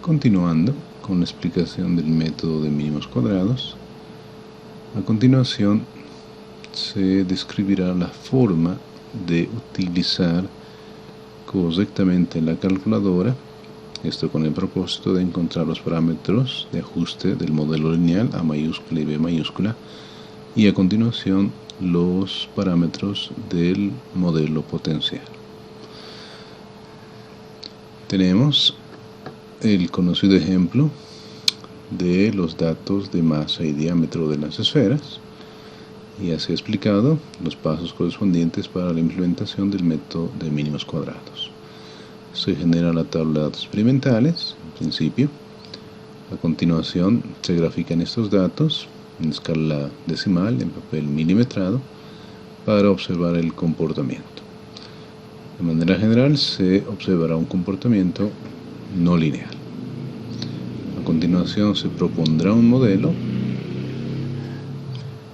Continuando con la explicación del método de mínimos cuadrados, a continuación se describirá la forma de utilizar correctamente la calculadora, esto con el propósito de encontrar los parámetros de ajuste del modelo lineal A mayúscula y B mayúscula, y a continuación los parámetros del modelo potencial. Tenemos el conocido ejemplo de los datos de masa y diámetro de las esferas, y así he explicado los pasos correspondientes para la implementación del método de mínimos cuadrados. Se genera la tabla de datos experimentales, en principio. A continuación se grafican estos datos en escala decimal, en papel milimetrado, para observar el comportamiento. De manera general se observará un comportamiento no lineal. A continuación se propondrá un modelo.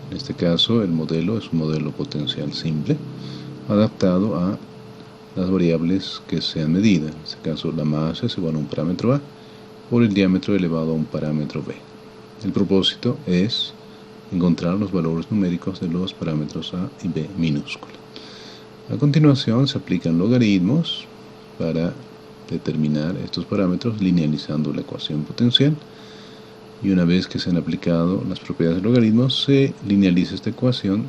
En este caso el modelo es un modelo potencial simple, adaptado a las variables que sean medidas. En este caso la masa es igual a un parámetro A por el diámetro elevado a un parámetro B. El propósito es encontrar los valores numéricos de los parámetros A y B minúscula. A continuación se aplican logaritmos para determinar estos parámetros linealizando la ecuación potencial, y una vez que se han aplicado las propiedades de logaritmos se linealiza esta ecuación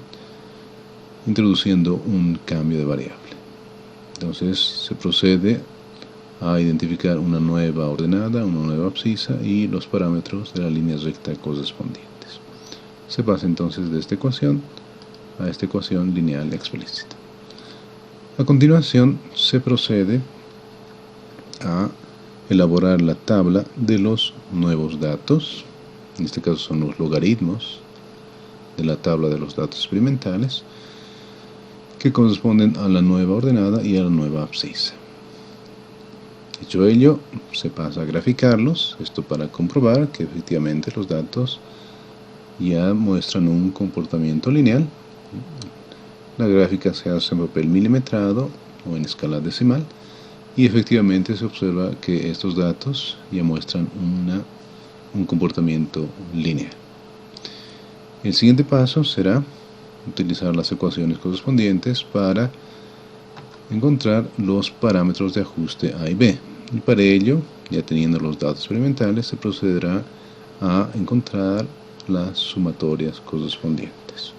introduciendo un cambio de variable. Entonces se procede a identificar una nueva ordenada, una nueva abscisa y los parámetros de la línea recta correspondientes. Se pasa entonces de esta ecuación a esta ecuación lineal explícita. A continuación se procede a elaborar la tabla de los nuevos datos. En este caso son los logaritmos de la tabla de los datos experimentales, que corresponden a la nueva ordenada y a la nueva abscisa. Dicho ello, se pasa a graficarlos, esto para comprobar que efectivamente los datos ya muestran un comportamiento lineal. La gráfica se hace en papel milimetrado o en escala decimal, y efectivamente se observa que estos datos ya muestran un comportamiento lineal. El siguiente paso será utilizar las ecuaciones correspondientes para encontrar los parámetros de ajuste A y B. Y para ello, ya teniendo los datos experimentales, se procederá a encontrar las sumatorias correspondientes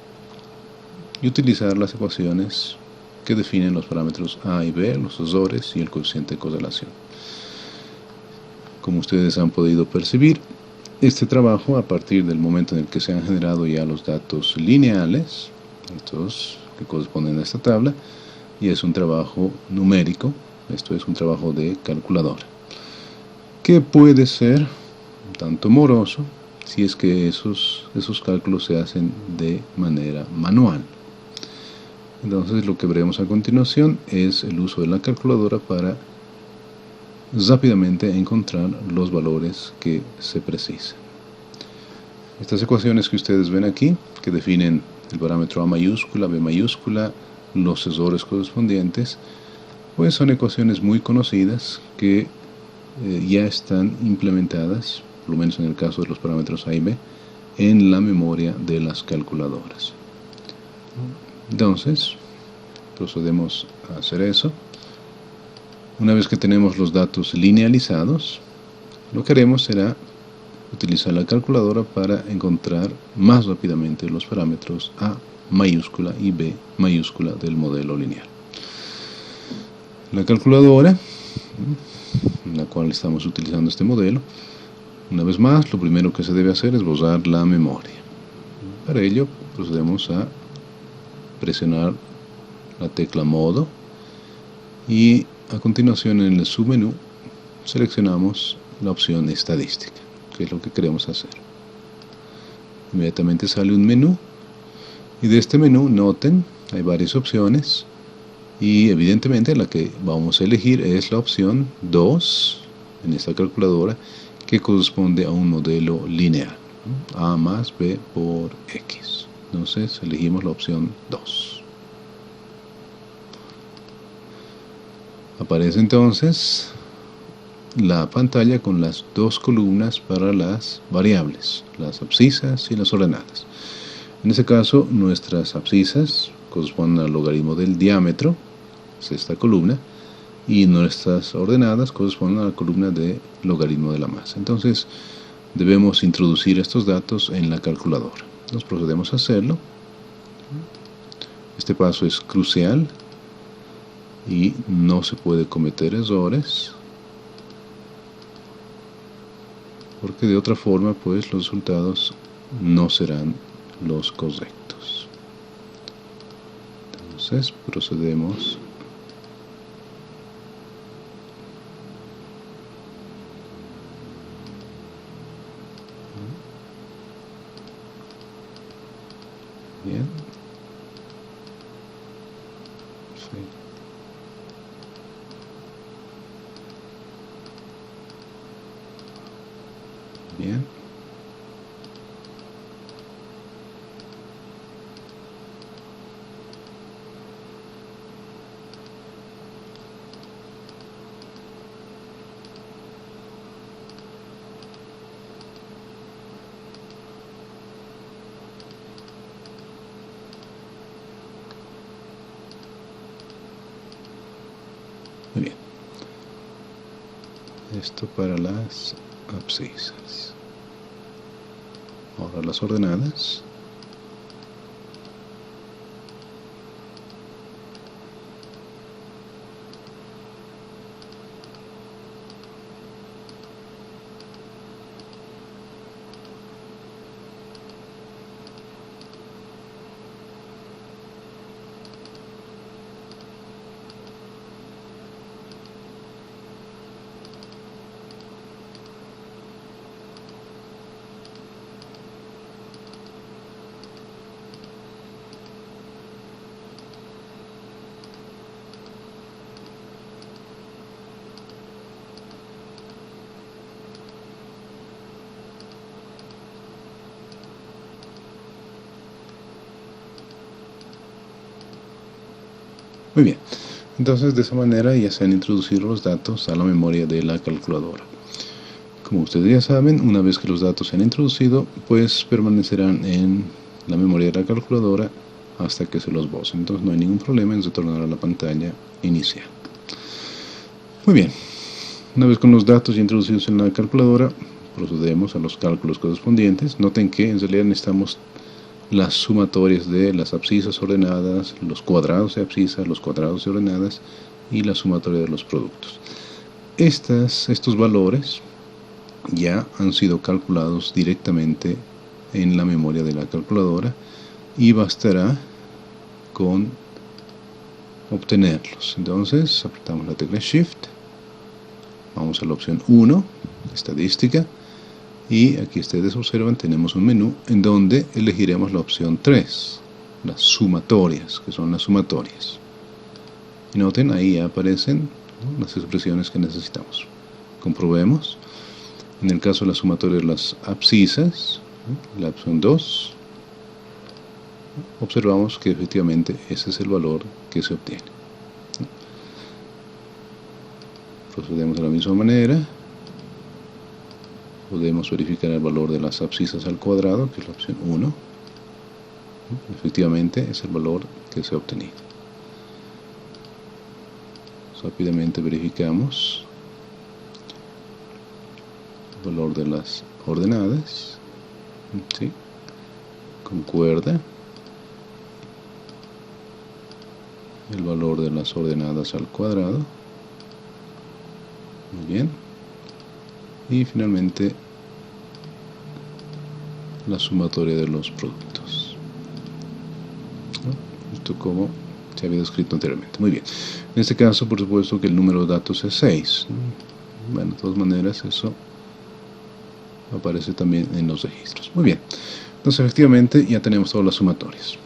y utilizar las ecuaciones que definen los parámetros A y B, los asesores y el coeficiente de correlación. Como ustedes han podido percibir, este trabajo, a partir del momento en el que se han generado ya los datos lineales, estos que corresponden a esta tabla, y es un trabajo numérico, esto es un trabajo de calculadora, que puede ser un tanto moroso si es que esos cálculos se hacen de manera manual. Entonces lo que veremos a continuación es el uso de la calculadora para rápidamente encontrar los valores que se precisan. Estas ecuaciones que ustedes ven aquí, que definen el parámetro A mayúscula, B mayúscula, los asesores correspondientes, pues son ecuaciones muy conocidas que ya están implementadas, por lo menos en el caso de los parámetros A y B, en la memoria de las calculadoras. Entonces, procedemos a hacer eso. Una vez que tenemos los datos linealizados, lo que haremos será utilizar la calculadora para encontrar más rápidamente los parámetros A mayúscula y B mayúscula del modelo lineal. La calculadora, en la cual estamos utilizando este modelo, una vez más, lo primero que se debe hacer es borrar la memoria. Para ello, procedemos a presionar la tecla modo y a continuación en el submenú seleccionamos la opción estadística, que es lo que queremos hacer. Inmediatamente sale un menú, y de este menú, noten, hay varias opciones, y evidentemente la que vamos a elegir es la opción 2 en esta calculadora, que corresponde a un modelo lineal, A más B por X. Entonces elegimos la opción 2. Aparece entonces la pantalla con las dos columnas para las variables, las abscisas y las ordenadas. En este caso, nuestras abscisas corresponden al logaritmo del diámetro, es esta columna, y nuestras ordenadas corresponden a la columna de logaritmo de la masa. Entonces, debemos introducir estos datos en la calculadora. Entonces, procedemos a hacerlo. Este paso es crucial y no se puede cometer errores, porque de otra forma pues los resultados no serán los correctos. Entonces procedemos bien. Perfecto. Bien. Muy bien. Esto para las abscisas. Ahora las ordenadas. Muy bien, entonces de esa manera ya se han introducido los datos a la memoria de la calculadora. Como ustedes ya saben, una vez que los datos se han introducido, pues permanecerán en la memoria de la calculadora hasta que se los boce. Entonces no hay ningún problema en retornar a la pantalla inicial. Muy bien, una vez con los datos introducidos en la calculadora, procedemos a los cálculos correspondientes. Noten que en realidad necesitamos las sumatorias de las abscisas ordenadas, los cuadrados de abscisas, los cuadrados de ordenadas y la sumatoria de los productos. Estos valores ya han sido calculados directamente en la memoria de la calculadora y bastará con obtenerlos. Entonces apretamos la tecla Shift, vamos a la opción 1, estadística, y aquí ustedes observan tenemos un menú en donde elegiremos la opción 3, las sumatorias, que son las sumatorias. Y noten, ahí ya aparecen, ¿no?, las expresiones que necesitamos. Comprobemos. En el caso de la sumatoria de las abscisas, la opción 2, observamos que efectivamente ese es el valor que se obtiene. Procedemos de la misma manera. Podemos verificar el valor de las abscisas al cuadrado, que es la opción 1. Efectivamente es el valor que se ha obtenido. Rápidamente verificamos el valor de las ordenadas. ¿Sí? Concuerda. El valor de las ordenadas al cuadrado. Muy bien. Y finalmente la sumatoria de los productos. Esto como se había escrito anteriormente. Muy bien. En este caso, por supuesto que el número de datos es 6. Bueno, de todas maneras, eso aparece también en los registros. Muy bien. Entonces, efectivamente, ya tenemos todas las sumatorias.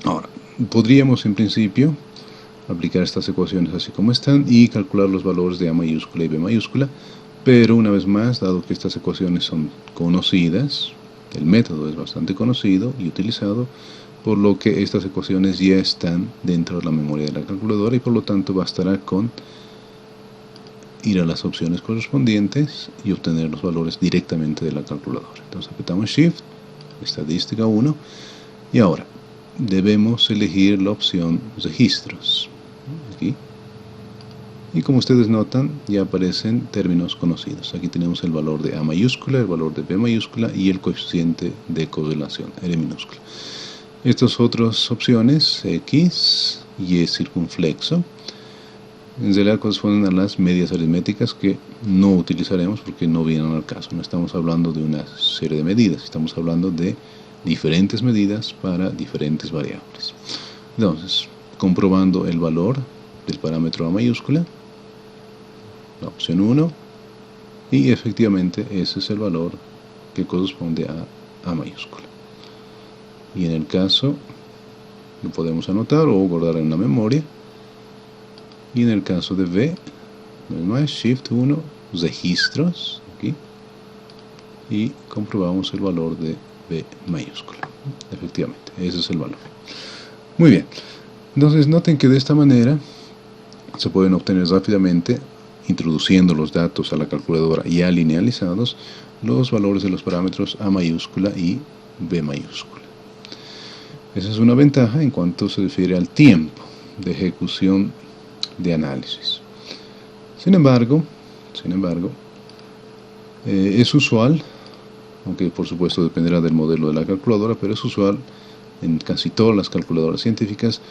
Ahora, podríamos en principio aplicar estas ecuaciones así como están y calcular los valores de A mayúscula y B mayúscula, pero una vez más, dado que estas ecuaciones son conocidas, el método es bastante conocido y utilizado, por lo que estas ecuaciones ya están dentro de la memoria de la calculadora y por lo tanto bastará con ir a las opciones correspondientes y obtener los valores directamente de la calculadora. Entonces apretamos Shift, estadística 1, y ahora debemos elegir la opción registros. Aquí. Y como ustedes notan, ya aparecen términos conocidos. Aquí tenemos el valor de A mayúscula, el valor de B mayúscula y el coeficiente de correlación, R minúscula. Estas otras opciones, X, Y circunflexo, en realidad corresponden a las medias aritméticas que no utilizaremos porque no vienen al caso. No estamos hablando de una serie de medidas, estamos hablando de diferentes medidas para diferentes variables. Entonces, comprobando el valor del parámetro A mayúscula, la opción 1, y efectivamente ese es el valor que corresponde a A mayúscula. Y en el caso, lo podemos anotar o guardar en la memoria. Y en el caso de B, más Shift 1, registros, aquí, y comprobamos el valor de B mayúscula. Efectivamente, ese es el valor. Muy bien, entonces noten que de esta manera se pueden obtener rápidamente, introduciendo los datos a la calculadora ya linealizados, los valores de los parámetros A mayúscula y B mayúscula. Esa es una ventaja en cuanto se refiere al tiempo de ejecución de análisis. Sin embargo, es usual, aunque por supuesto dependerá del modelo de la calculadora, pero es usual en casi todas las calculadoras científicas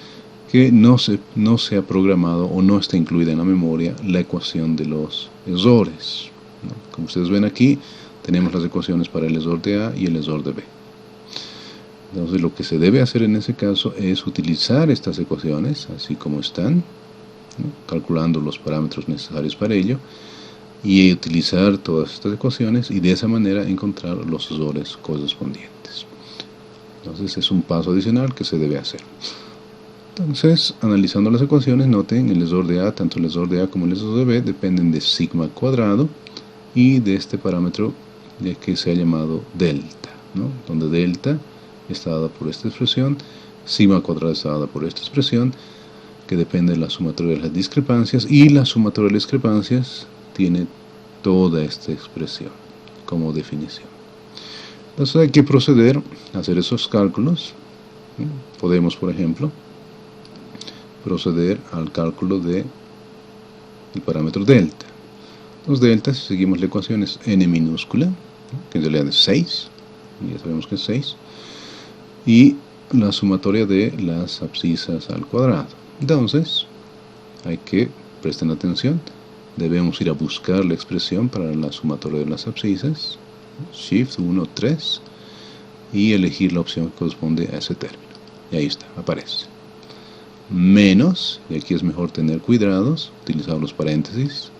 que no se ha programado o no está incluida en la memoria la ecuación de los errores. Como ustedes ven aquí, tenemos las ecuaciones para el error de A y el error de B. Entonces lo que se debe hacer en ese caso es utilizar estas ecuaciones así como están, ¿no?, calculando los parámetros necesarios para ello, y utilizar todas estas ecuaciones y de esa manera encontrar los errores correspondientes. Entonces es un paso adicional que se debe hacer. Entonces, analizando las ecuaciones, noten el error de A, tanto el error de A como el error de B dependen de sigma cuadrado y de este parámetro que se ha llamado delta, ¿no?, donde delta está dada por esta expresión, sigma cuadrado está dada por esta expresión, que depende de la sumatoria de las discrepancias, y la sumatoria de las discrepancias tiene toda esta expresión como definición. Entonces hay que proceder a hacer esos cálculos. Podemos, por ejemplo, proceder al cálculo del parámetro delta. Entonces delta, si seguimos la ecuación, es n minúscula, que en realidad es 6, y ya sabemos que es 6, y la sumatoria de las abscisas al cuadrado. Entonces, hay que, presten atención, debemos ir a buscar la expresión para la sumatoria de las abscisas, Shift 1, 3, y elegir la opción que corresponde a ese término. Y ahí está, aparece. Menos, y aquí es mejor tener cuidados, utilizar los paréntesis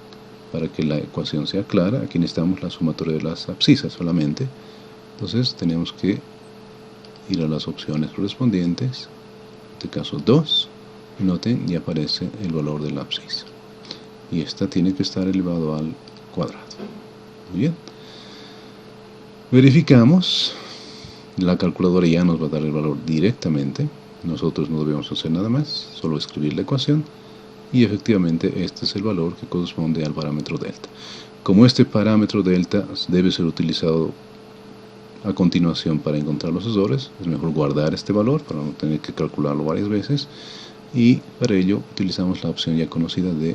para que la ecuación sea clara. Aquí necesitamos la sumatoria de las abscisas solamente. Entonces tenemos que ir a las opciones correspondientes, en este caso 2, y noten, ya aparece el valor de la abscisa. Y esta tiene que estar elevado al cuadrado. Muy bien. Verificamos. La calculadora ya nos va a dar el valor directamente. Nosotros no debemos hacer nada más, solo escribir la ecuación. Y efectivamente este es el valor que corresponde al parámetro delta. Como este parámetro delta debe ser utilizado a continuación para encontrar los errores, es mejor guardar este valor para no tener que calcularlo varias veces, y para ello utilizamos la opción ya conocida de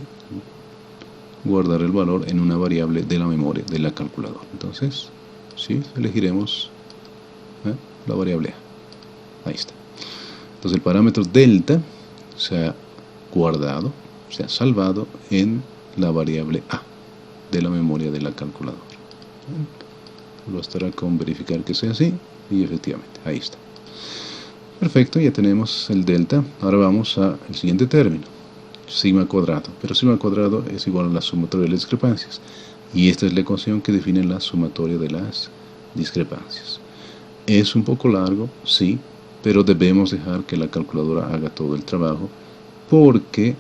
guardar el valor en una variable de la memoria de la calculadora. Entonces, sí, elegiremos la variable A. Ahí está. Entonces el parámetro delta se ha guardado, se ha salvado en la variable A de la memoria de la calculadora. Bastará con verificar que sea así, y efectivamente, ahí está. Perfecto, ya tenemos el delta. Ahora vamos al siguiente término, sigma cuadrado. Pero sigma cuadrado es igual a la sumatoria de las discrepancias. Y esta es la ecuación que define la sumatoria de las discrepancias. Es un poco largo, sí, pero debemos dejar que la calculadora haga todo el trabajo, porque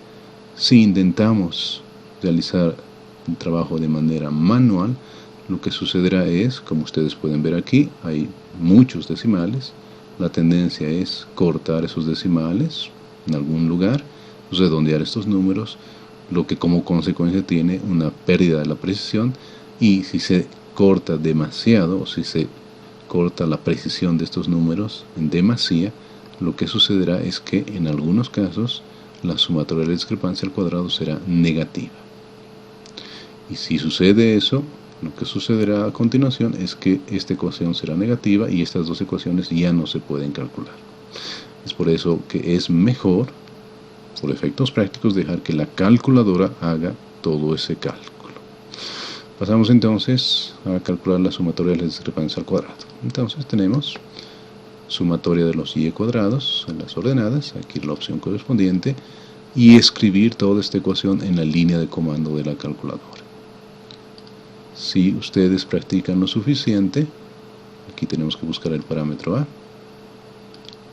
si intentamos realizar el trabajo de manera manual, lo que sucederá es, como ustedes pueden ver aquí, hay muchos decimales. La tendencia es cortar esos decimales en algún lugar, redondear estos números, lo que como consecuencia tiene una pérdida de la precisión, y si se corta demasiado o si se corta la precisión de estos números en demasía, lo que sucederá es que en algunos casos la sumatoria de la discrepancia al cuadrado será negativa. Y si sucede eso, lo que sucederá a continuación es que esta ecuación será negativa y estas dos ecuaciones ya no se pueden calcular. Es por eso que es mejor, por efectos prácticos, dejar que la calculadora haga todo ese cálculo. Pasamos entonces a calcular la sumatoria de la discrepancia al cuadrado. Entonces tenemos sumatoria de los y cuadrados en las ordenadas, aquí la opción correspondiente, y escribir toda esta ecuación en la línea de comando de la calculadora. Si ustedes practican lo suficiente, aquí tenemos que buscar el parámetro A.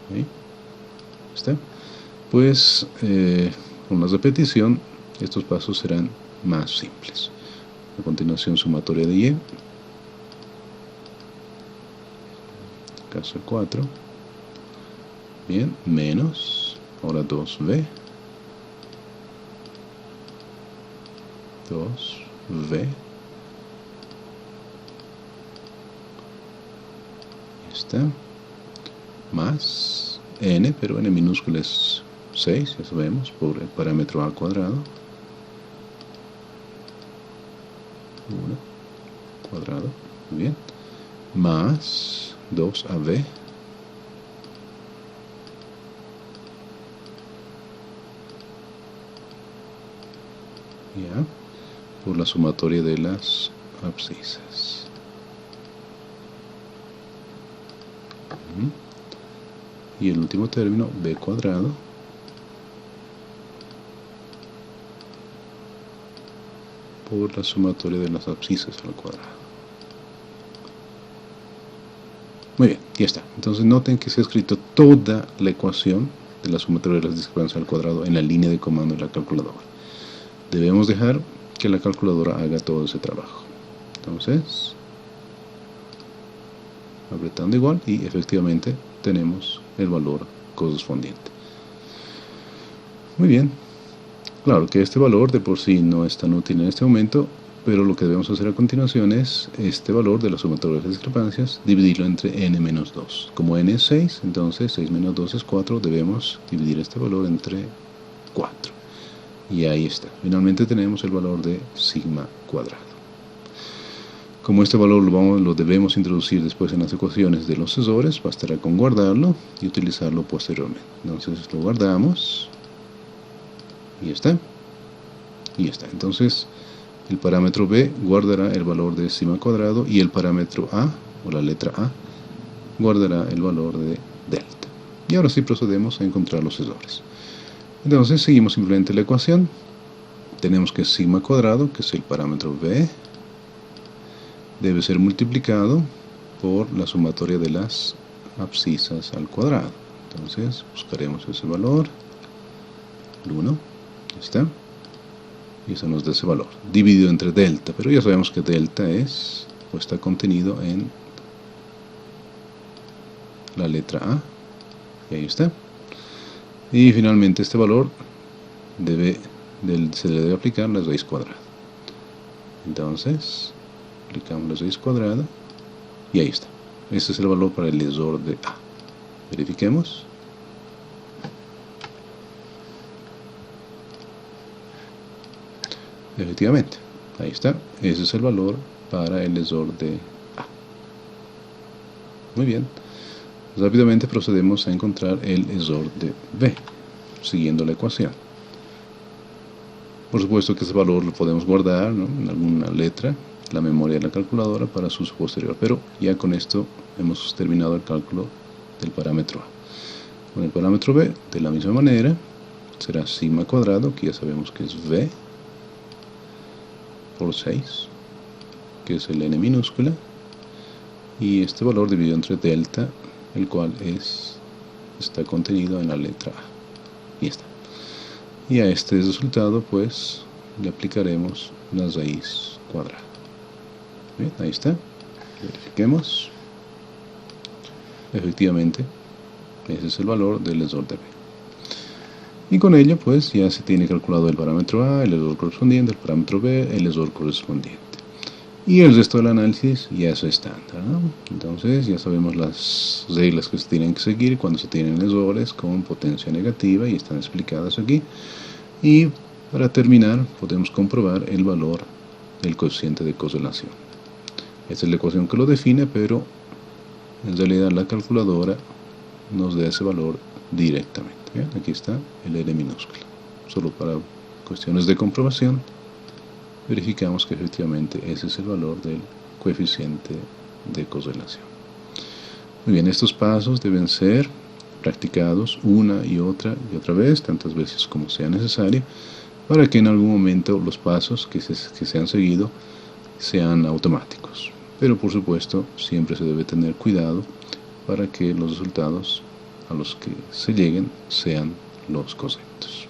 ¿Sí? ¿Está? Pues con la repetición estos pasos serán más simples. A continuación, sumatoria de y, caso 4, bien, menos, ahora 2b, 2v, está, más n, pero n minúscula es 6, ya sabemos, por el parámetro a cuadrado, 1 cuadrado, muy bien, más 2ab, ya, por la sumatoria de las abscisas. Y el último término, b cuadrado, por la sumatoria de las abscisas al cuadrado. Muy bien, ya está. Entonces noten que se ha escrito toda la ecuación de la sumatoria de las discrepancias al cuadrado en la línea de comando de la calculadora. Debemos dejar que la calculadora haga todo ese trabajo. Entonces, apretando igual y efectivamente tenemos el valor correspondiente. Muy bien. Claro que este valor de por sí no es tan útil en este momento, pero lo que debemos hacer a continuación es este valor de la sumatoria de las discrepancias, dividirlo entre n menos 2. Como n es 6, entonces 6 menos 2 es 4, debemos dividir este valor entre 4. Y ahí está. Finalmente tenemos el valor de sigma cuadrado. Como este valor lo debemos introducir después en las ecuaciones de los sucesores, bastará con guardarlo y utilizarlo posteriormente. Entonces lo guardamos. Y ya está. Y ya está. Entonces, el parámetro b guardará el valor de sigma cuadrado y el parámetro a, o la letra a, guardará el valor de delta. Y ahora sí procedemos a encontrar los sucesores. Entonces, seguimos simplemente la ecuación. Tenemos que sigma cuadrado, que es el parámetro b, debe ser multiplicado por la sumatoria de las abscisas al cuadrado. Entonces, buscaremos ese valor, el 1. ¿Está? Y eso nos da ese valor, dividido entre delta, pero ya sabemos que delta es, o está contenido en la letra A, y ahí está. Y finalmente este valor se le debe aplicar la raíz cuadrada. Entonces, aplicamos la raíz cuadrada, y ahí está. Este es el valor para el lesor de A. Verifiquemos. Efectivamente, ahí está, ese es el valor para el lesor de A. Muy bien, rápidamente procedemos a encontrar el lesor de B, siguiendo la ecuación. Por supuesto que ese valor lo podemos guardar, ¿no?, en alguna letra, la memoria de la calculadora para su uso posterior, pero ya con esto hemos terminado el cálculo del parámetro A. Con el parámetro B, de la misma manera, será sigma cuadrado, que ya sabemos que es V, por 6, que es el n minúscula, y este valor dividido entre delta, el cual está contenido en la letra A. Y está. Y a este resultado pues le aplicaremos la raíz cuadrada. Bien, ahí está. Verifiquemos. Efectivamente, ese es el valor del lesor de B. Y con ello pues ya se tiene calculado el parámetro A, el error correspondiente, el parámetro B, el error correspondiente. Y el resto del análisis ya es estándar, ¿no? Entonces ya sabemos las reglas que se tienen que seguir cuando se tienen errores con potencia negativa y están explicadas aquí. Y para terminar podemos comprobar el valor del coeficiente de correlación. Esta es la ecuación que lo define, pero en realidad la calculadora nos da ese valor directamente. ¿Bien? Aquí está el R minúscula. Solo para cuestiones de comprobación verificamos que efectivamente ese es el valor del coeficiente de correlación. Muy bien, estos pasos deben ser practicados una y otra vez, tantas veces como sea necesario, para que en algún momento los pasos que se han seguido sean automáticos. Pero por supuesto siempre se debe tener cuidado para que los resultados a los que se lleguen sean los correctos.